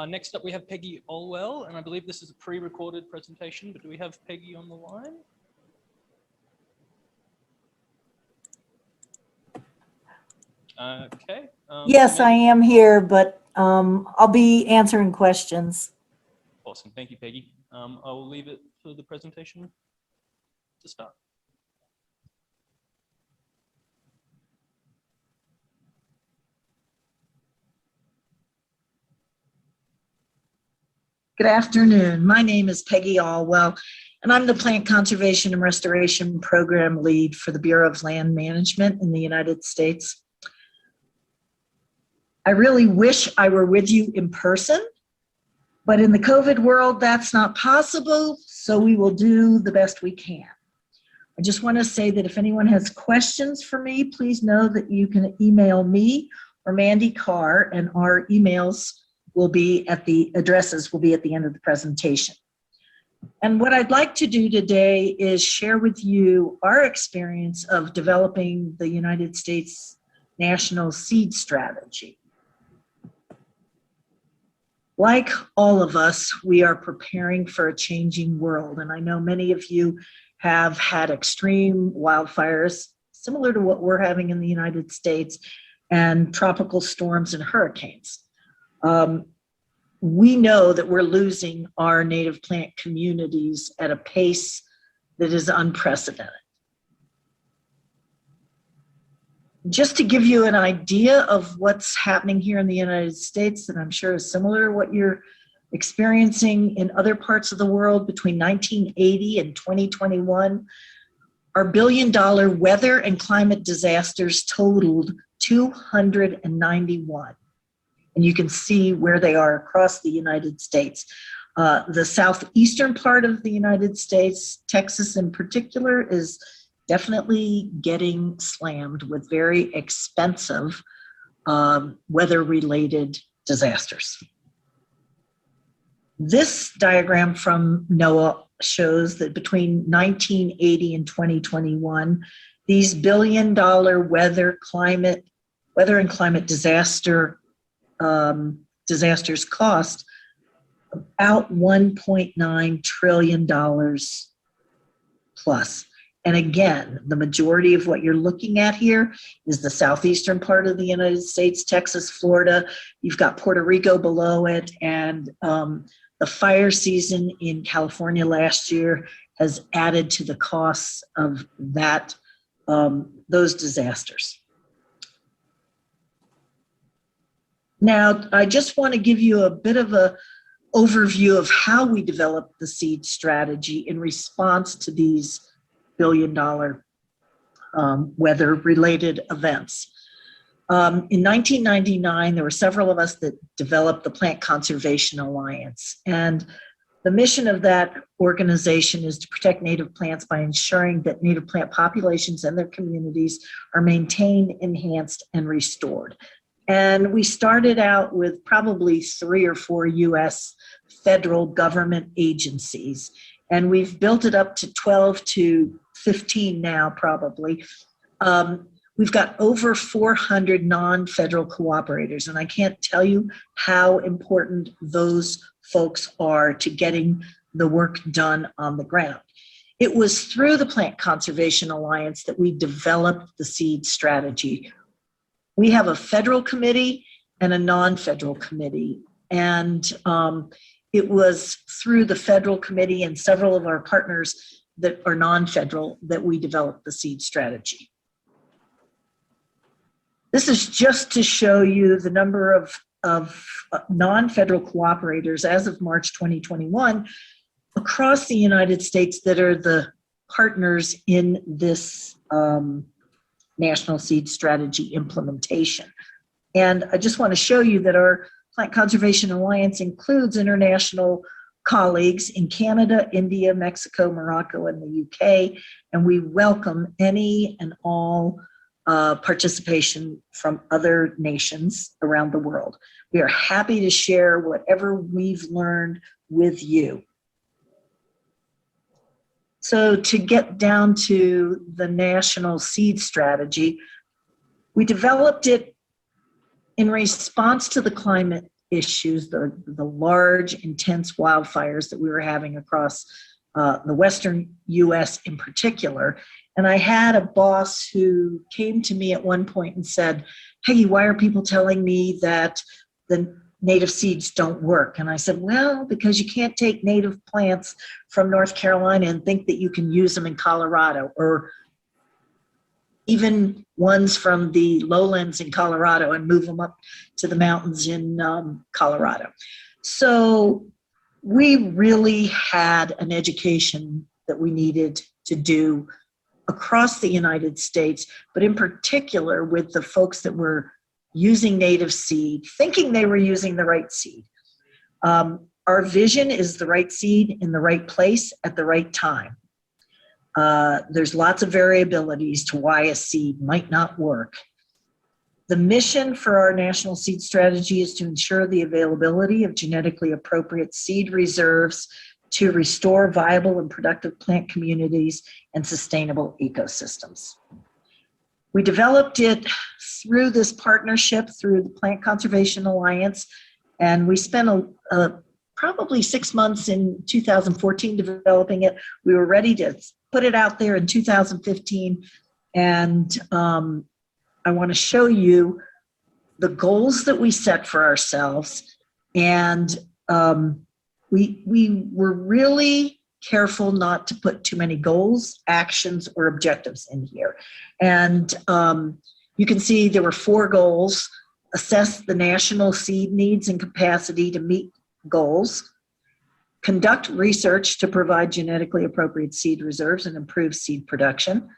Next up, we have Peggy Olwell, and I believe this is a pre-recorded presentation, but do we have Peggy on the line? Okay. Yes, I am here, but I'll be answering questions. Awesome. Thank you, Peggy. I will leave it for the presentation to start. Good afternoon. My name is Peggy Olwell, and I'm the Plant Conservation and Restoration Program Lead for the Bureau of Land Management in the United States. I really wish I were with you in person, but in the COVID world, that's not possible, so we will do the best we can. I just want to say that if anyone has questions for me, please know that you can email me or Mandy Carr, and our emails will be at the addresses will be at the end of the presentation. And what I'd like to do today is share with you our experience of developing the United States National Seed Strategy. Like all of us, we are preparing for a changing world, and I know many of you have had extreme wildfires similar to what we're having in the United States, and tropical storms and hurricanes. We know that we're losing our native plant communities at a pace that is unprecedented. Just to give you an idea of what's happening here in the United States, that I'm sure is similar to what you're experiencing in other parts of the world, between 1980 and 2021, our billion-dollar weather and climate disasters totaled 291. And you can see where they are across the United States. The southeastern part of the United States, Texas in particular, is definitely getting slammed with very expensive weather-related disasters. This diagram from NOAA shows that between 1980 and 2021, these billion-dollar weather and climate disasters cost about $1.9 trillion plus. And again, the majority of what you're looking at here is the southeastern part of the United States, Texas, Florida. You've got Puerto Rico below it, and the fire season in California last year has added to the costs of that, those disasters. Now, I just want to give you a bit of an overview of how we developed the seed strategy in response to these billion-dollar weather-related events. In 1999, there were several of us that developed the Plant Conservation Alliance. And the mission of that organization is to protect native plants by ensuring that native plant populations and their communities are maintained, enhanced, and restored. And we started out with probably 3 or 4 US federal government agencies. And we've built it up to 12 to 15 now, probably. We've got over 400 non-federal cooperators, and I can't tell you how important those folks are to getting the work done on the ground. It was through the Plant Conservation Alliance that we developed the seed strategy. We have a federal committee and a non-federal committee, and it was through the federal committee and several of our partners that are non-federal that we developed the seed strategy. This is just to show you the number of non-federal cooperators as of March 2021 across the United States that are the partners in this National Seed Strategy implementation. And I just want to show you that our Plant Conservation Alliance includes international colleagues in Canada, India, Mexico, Morocco, and the UK, and we welcome any and all participation from other nations around the world. We are happy to share whatever we've learned with you. So to get down to the National Seed Strategy, we developed it in response to the climate issues, the large, intense wildfires that we were having across the Western US in particular. And I had a boss who came to me at one point and said, "Peggy, why are people telling me that the native seeds don't work?" And I said, "Well, because you can't take native plants from North Carolina and think that you can use them in Colorado, or even ones from the lowlands in Colorado and move them up to the mountains in Colorado." So we really had an education that we needed to do across the United States, but in particular with the folks that were using native seed, thinking they were using the right seed. Our vision is the right seed in the right place at the right time. There's lots of variabilities to why a seed might not work. The mission for our national seed strategy is to ensure the availability of genetically appropriate seed reserves to restore viable and productive plant communities and sustainable ecosystems. We developed it through this partnership through the Plant Conservation Alliance, and we spent probably 6 months in 2014 developing it. We were ready to put it out there in 2015, and I want to show you the goals that we set for ourselves, and we were really careful not to put too many goals, actions, or objectives in here. And you can see there were 4 goals: assess the national seed needs and capacity to meet goals, conduct research to provide genetically appropriate seed reserves and improve seed production,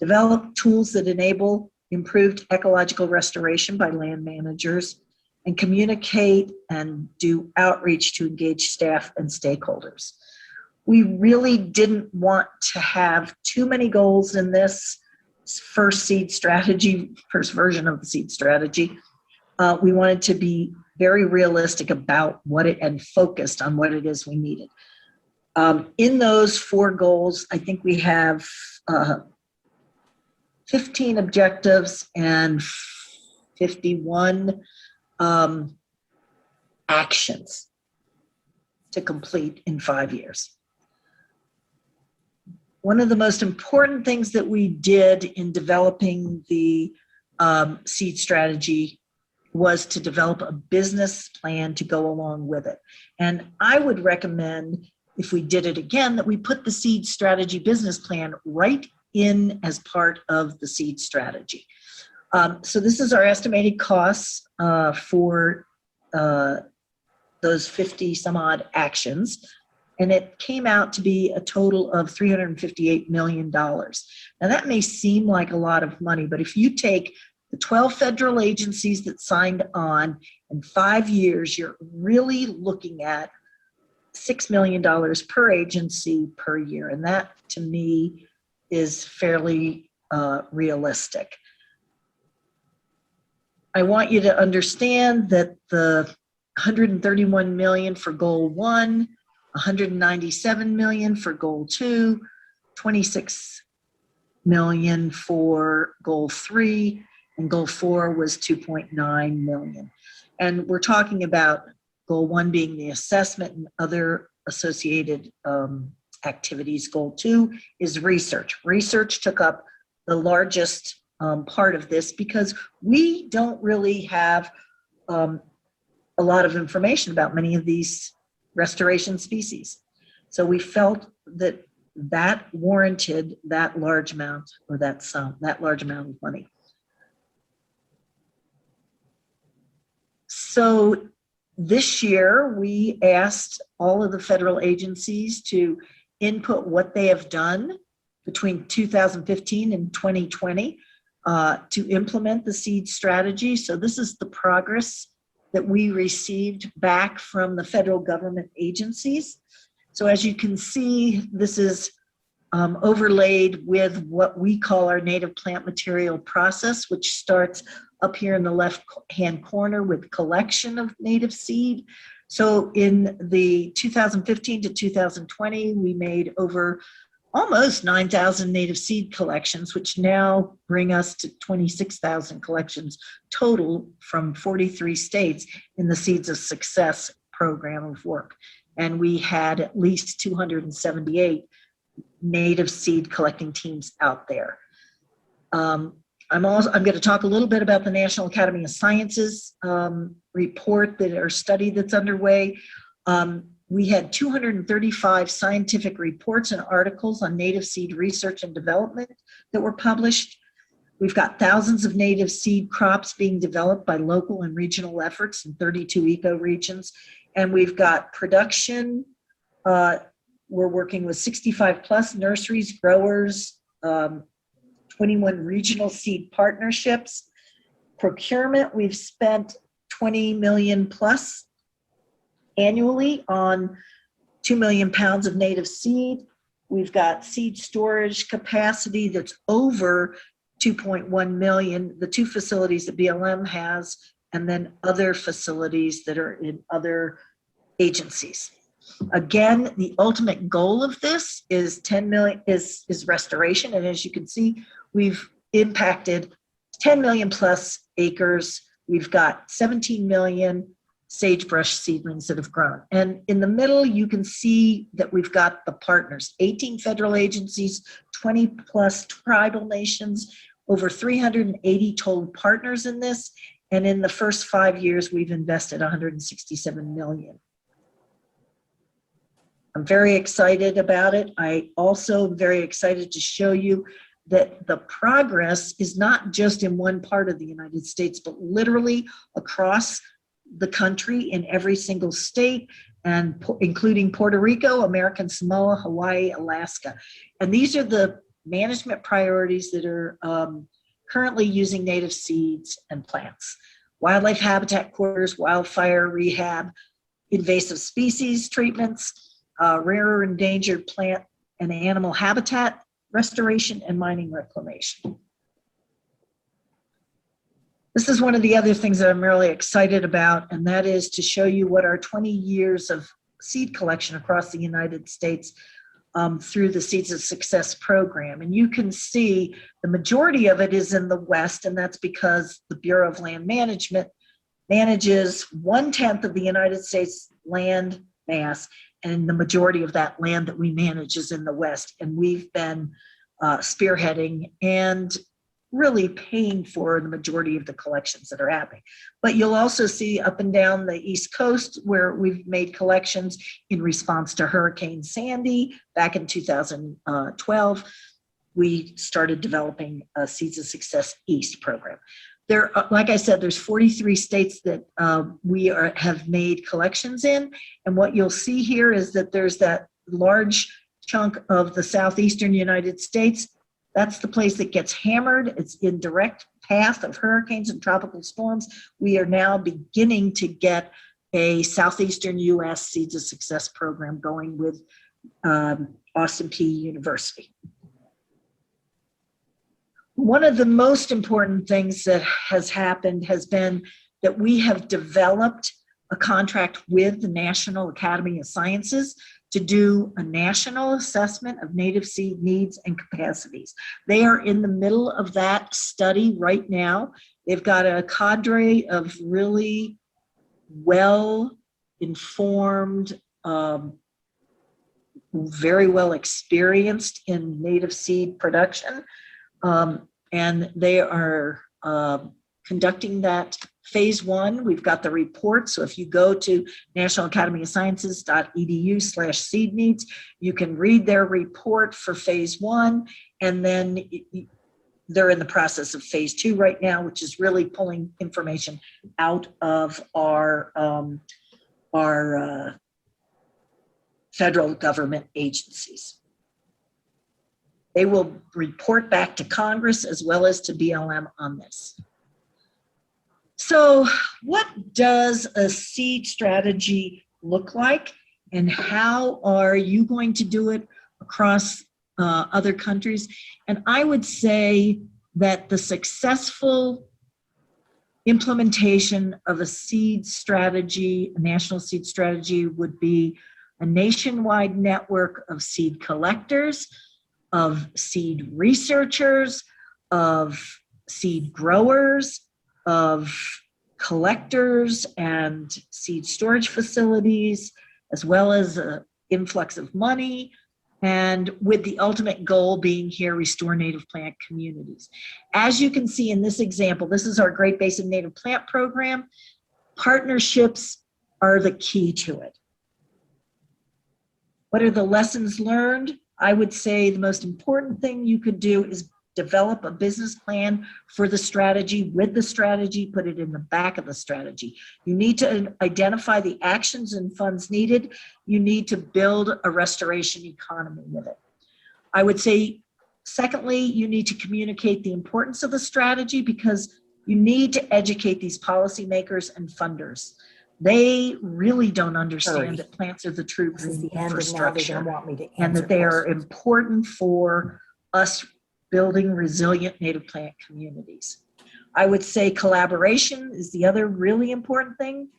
develop tools that enable improved ecological restoration by land managers, and communicate and do outreach to engage staff and stakeholders. We really didn't want to have too many goals in this first version of the seed strategy. We wanted to be very realistic about what it, and focused on what it is we needed. In those 4 goals, I think we have 15 objectives and 51 actions to complete in 5 years. One of the most important things that we did in developing the seed strategy was to develop a business plan to go along with it. And I would recommend, if we did it again, that we put the seed strategy business plan right in as part of the seed strategy. So this is our estimated costs for those 50 some odd actions. And it came out to be a total of $358 million. Now that may seem like a lot of money, but if you take the 12 federal agencies that signed on in 5 years, you're really looking at $6 million per agency per year. And that, to me, is fairly realistic. I want you to understand that the $131 million for goal 1, $197 million for goal 2, $26 million for goal 3, and goal 4 was $2.9 million. And we're talking about goal 1 being the assessment and other associated activities. Goal 2 is research. Research took up the largest part of this because we don't really have a lot of information about many of these restoration species. So we felt that that warranted that large amount, or that large amount of money. So this year we asked all of the federal agencies to input what they have done between 2015 and 2020 to implement the seed strategy. So this is the progress that we received back from the federal government agencies. So as you can see, this is overlaid with what we call our native plant material process, which starts up here in the left-hand corner with collection of native seed. So in the 2015 to 2020, we made over almost 9,000 native seed collections, which now bring us to 26,000 collections total from 43 states in the Seeds of Success program of work. And we had at least 278 native seed collecting teams out there. I'm going to talk a little bit about the National Academy of Sciences report or study that's underway. We had 235 scientific reports and articles on native seed research and development that were published. We've got thousands of native seed crops being developed by local and regional efforts in 32 ecoregions. And we've got production. We're working with 65 plus nurseries, growers, 21 regional seed partnerships. Procurement, we've spent 20 million plus annually on 2 million pounds of native seed. We've got seed storage capacity that's over 2.1 million, the 2 facilities that BLM has, and then other facilities that are in other agencies. Again, the ultimate goal of this is 10 million is restoration. And as you can see, we've impacted 10 million plus acres. We've got 17 million sagebrush seedlings that have grown. And in the middle, you can see that we've got the partners, 18 federal agencies, 20 plus tribal nations, over 380 total partners in this. And in the first 5 years, we've invested 167 million. I'm very excited about it. I also am very excited to show you that the progress is not just in one part of the United States, but literally across the country in every single state, and including Puerto Rico, American Samoa, Hawaii, Alaska. And these are the management priorities that are currently using native seeds and plants. Wildlife habitat corridors, wildfire rehab, invasive species treatments, rare or endangered plant and animal habitat restoration, and mining reclamation. This is one of the other things that I'm really excited about, and that is to show you what our 20 years of seed collection across the United States through the Seeds of Success program. And you can see the majority of it is in the West, and that's because the Bureau of Land Management manages 1/10 of the United States land mass, and the majority of that land that we manage is in the West. And we've been spearheading and really paying for the majority of the collections that are happening. But you'll also see up and down the East Coast where we've made collections in response to Hurricane Sandy back in 2012. We started developing a Seeds of Success East program. There, like I said, there's 43 states that have made collections in. And what you'll see here is that there's that large chunk of the southeastern United States. That's the place that gets hammered. It's in direct path of hurricanes and tropical storms. We are now beginning to get a southeastern US Seeds of Success program going with Austin Peay University. One of the most important things that has happened has been that we have developed a contract with the National Academy of Sciences to do a national assessment of native seed needs and capacities. They are in the middle of that study right now. They've got a cadre of really well-informed, very well experienced in native seed production. And they are conducting that phase 1. We've got the report. So if you go to nationalacademyofsciences.edu/seed needs, you can read their report for phase 1. And then they're in the process of phase 2 right now, which is really pulling information out of our federal government agencies. They will report back to Congress as well as to BLM on this. So what does a seed strategy look like, and how are you going to do it across other countries? And I would say that the successful implementation of a seed strategy, a national seed strategy, would be a nationwide network of seed collectors, of seed researchers, of seed growers, of collectors and seed storage facilities, as well as an influx of money, and with the ultimate goal being here, restore native plant communities. As you can see in this example, this is our Great Basin Native Plant Program. Partnerships are the key to it. What are the lessons learned? I would say the most important thing you could do is develop a business plan for the strategy, with the strategy, put it in the back of the strategy. You need to identify the actions and funds needed. You need to build a restoration economy with it. I would say, secondly, you need to communicate the importance of the strategy, because you need to educate these policymakers and funders. They really don't understand that plants are the true green infrastructure, and that they are important for us building resilient native plant communities. I would say collaboration is the other really important thing.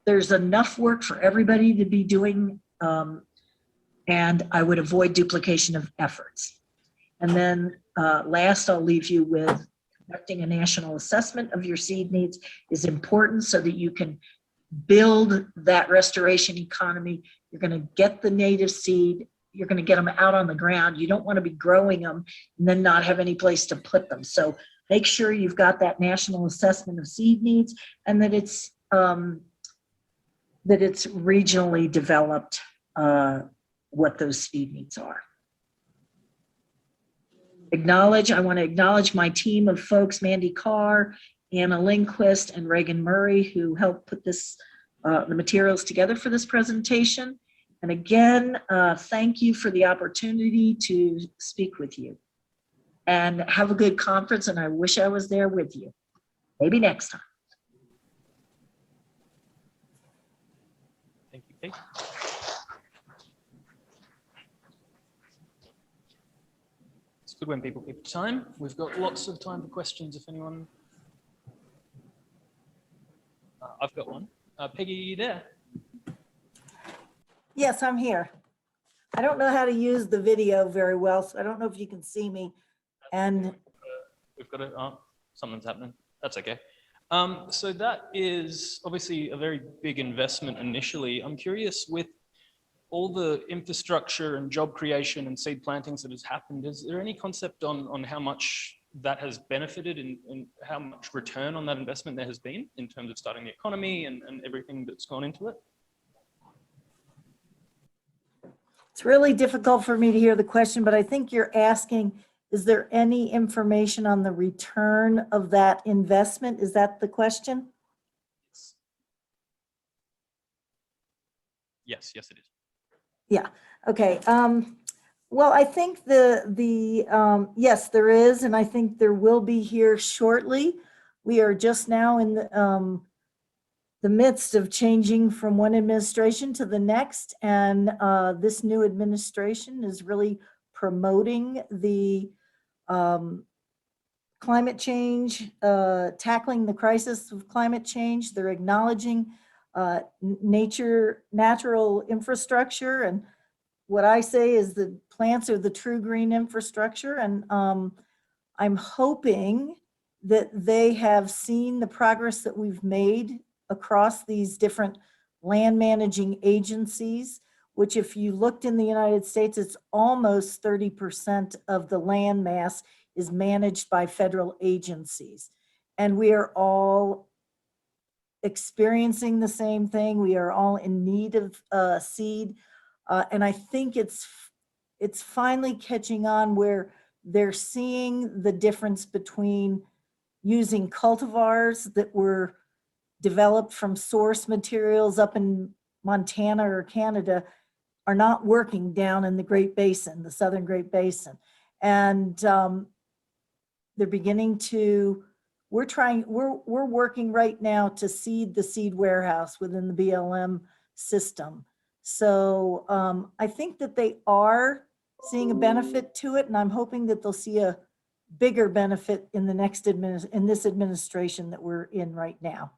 There's enough work for everybody to be doing, and I would avoid duplication of efforts. And then last, I'll leave you with conducting a national assessment of your seed needs is important, so that you can build that restoration economy. You're going to get the native seed, you're going to get them out on the ground. You don't want to be growing them and then not have any place to put them. So make sure you've got that national assessment of seed needs, and that it's regionally developed, what those seed needs are. I want to acknowledge my team of folks, Mandy Carr, Anna Lindquist, and Reagan Murray, who helped put this, the materials together for this presentation. And again, thank you for the opportunity to speak with you. And have a good conference, and I wish I was there with you. Maybe next time. Thank you, Peg. It's good when people keep time. We've got lots of time for questions if anyone. I've got one. Peggy, are you there? Yes, I'm here. I don't know how to use the video very well, so I don't know if you can see me. And we've got it. Oh, something's happening. That's okay. So that is obviously a very big investment initially. I'm curious, with all the infrastructure and job creation and seed plantings that has happened, is there any concept on how much that has benefited and how much return on that investment there has been in terms of starting the economy and everything that's gone into it? it's really difficult for me to hear the question, but I think you're asking, is there any information on the return of that investment? Is that the question? Yes, it is. Yeah, okay. Well, I think yes, there is, and I think there will be here shortly. We are just now in the midst of changing from one administration to the next, and this new administration is really promoting the climate change, tackling the crisis of climate change. They're acknowledging natural infrastructure, and what I say is the plants are the true green infrastructure, and I'm hoping that they have seen the progress that we've made across these different land managing agencies, which if you looked in the United States, it's almost 30% of the land mass is managed by federal agencies. And we are all experiencing the same thing. We are all in need of seed. And I think it's finally catching on where they're seeing the difference between using cultivars that were developed from source materials up in Montana or Canada are not working down in the Great Basin, the Southern Great Basin. And they're beginning to, we're working right now to seed the seed warehouse within the BLM system. So I think that they are seeing a benefit to it, and I'm hoping that they'll see a bigger benefit in the next in this administration that we're in right now.